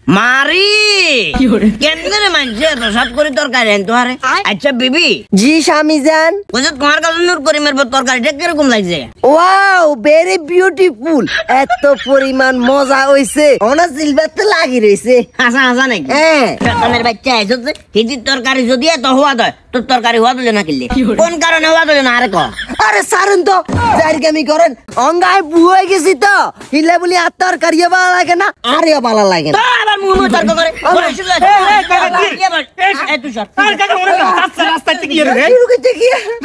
মারি কেমনে রে মানছে তো সব করে তরকারি আনতো আরে আচ্ছা বিবি জি স্বামী জান বুঝছো তোমার কাছে নূর করিমের তরকারিটা কিরকম লাগছে ওয়াও ভেরি বিউটিফুল এত পরিমাণ মজা হইছে অনা সিলভারতে লাগি রইছে হাসা হাসা নাকি শয়তানের বাচ্চা আইছো যে হিজির তরকারি যদি এত হওয়া দয় তোর তরকারি হওয়া দিলে না কিনলে কোন কারণে হওয়া দিলে না আরে ক আরে সারেন তো জারগামি করেন অঙ্গায় বুয়ে গেছি তো হিলে বলি আর তরকারিও ভালো লাগে না আরেও ভালো লাগে না তো আবার মুহ মুহ তর্ক করে বলে শুধু এই তুই সর আর কাকা মনে রাস্তাতে কি রে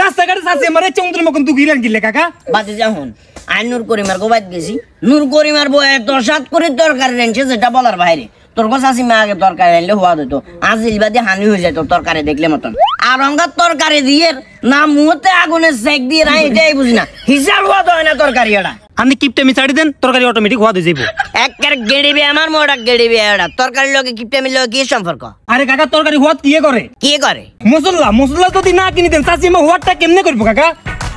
রাস্তাঘাটে সাসে মারে চৌদ্র মকন তুই গিলেন গিলে কাকা বাজে যখন আই নূর করিমার গোবাইত গেছি নূর করিমার বয়ে তো সাত করে তরকারি রেঞ্চে যেটা বলার বাইরে তোর কাছে আসি মা আগে তরকারি আনলে হওয়া দিত আজিল বাদে হানি হয়ে যায় তোর তরকারি দেখলে মতন আর অঙ্গার তরকারি দিয়ে না মুহূর্তে আগুনের সেক দিয়ে রাই এটাই বুঝি না হিসাব হওয়া তো হয় না তরকারি এটা আপনি কিপটে মিছাড়ি দেন তরকারি অটোমেটিক হওয়া দিয়ে যাইব একবার গেড়িবে আমার মোড়া গেড়িবে এটা তরকারির লগে কিপটে মিলে কি সম্পর্ক আরে কাকা তরকারি হওয়া কি করে কি করে মশলা যদি না কিনে দেন চাচি মা হওয়াটা কেমনে করবো কাকা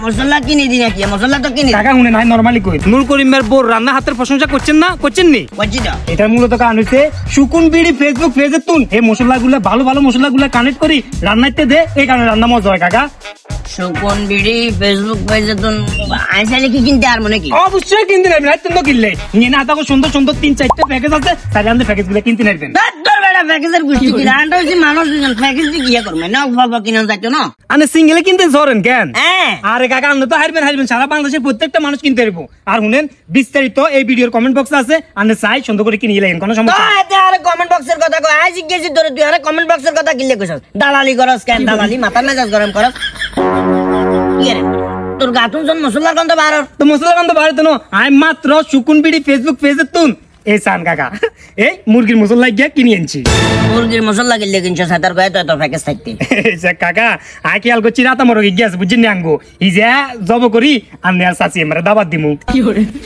মশলা কিনে দি নাকি মশলা তো কিনে কাকা শুনে নাই নরমালি কই নূর করিমের বোর রান্না হাতের প্রশংসা করছেন না করছেন নি বুঝছি তো এটার মূলত কারণ হইছে সুকুন বিড়ি ফেসবুক পেজে তুন এই মশলাগুলো ভালো মশলাগুলো কানেক্ট করি রান্নাইতে দে এই কারণে রান্না মজা হয় কাকা সুকুন বিড়ি ফেসবুক পেজে তুন আইসালে কি কিনতে আর মনে কি অবশ্যই কিনতে নেবেন রাইতেন তো কিনলে নিয়ে না তাকে সুন্দর 3-4টা প্যাকেজ আছে তাই আমাদের প্যাকেজগুলো কিনতে নেবেন তোর বেটা প্যাকেজের গুষ্টি কি রান্না হইছে মানুষ দুজন প্যাকেজ দি কি করবে না অল্প কিনা যাইতো না আনে সিঙ্গেলে কিনতে ধরেন কেন হ্যাঁ আরে কাকা আপনি তো হারবেন সারা বাংলাদেশের প্রত্যেকটা মানুষ কিনতে পারবো আর শুনেন বিস্তারিত এই ভিডিওর কমেন্ট বক্সে আছে আপনি চাই সুন্দর করে কিনে লাগেন কোনো সমস্যা তো এতে আরে কমেন্ট বক্সের কথা কই আজ গেছি তোরে তুই আরে কমেন্ট বক্সের কথা কিনলে কইছস দালালি করস কেন দালালি মাথা মেজাজ গরম করস কি রে তোর গাতুন জন মশলার গন্ধ বার তো মশলা গন্ধ বাড়িতে নো আই মাত্র সুকুন বিড়ি ফেসবুক পেজে তুন এই সান কাকা এই মুরগির মশলা গিয়া কিনে আনছি মুরগির মশলা কিনলে কিনছস সাতার কয় তো প্যাকেজ থাকতে কাকা আই খেয়াল করছি রাতা মরগে গিয়াস বুঝছেন নি আঙ্গো ই যে জব করি আমি আর চাচি আমারে দাবাত দিমু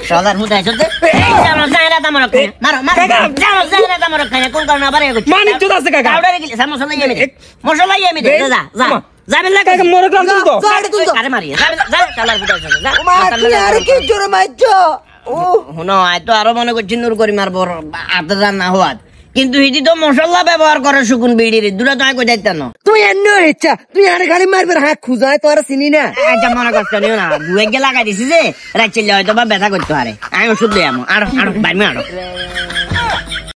সদার হুদাই সতে এই জানো জায়রা দাম রাখ মারো মারো জানো জায়রা দাম রাখ কোন কারণে আবার এগো মানি চুদ আছে কাকা আউডারে গিলে মশলা ইয়ে দে যা যা যাবেন না কাকা মরে গেল তো আরে মারি যা কালার হুদাই যা মা তুই আরে কি জোরে মারছো ও হুনো আয় তো আরো মনে করছি নূর করি মারবো আতে রান্না হওয়াত কিন্তু হিটি তো মশলা ব্যবহার করে শুকুন বিড়ির দূরে তো কই দেখতে না তুই এন্ন ইচ্ছা তুই আরে গাড়ি মারবে হাত খুঁজায় তো আর চিনি না আচ্ছা মনে কষ্ট নিও না দুয়ে গিয়ে লাগাই দিছি যে রাত চিল্লে হয়তো বা ব্যথা করতে পারে আমি ওষুধ দিই আর বাইমে আরো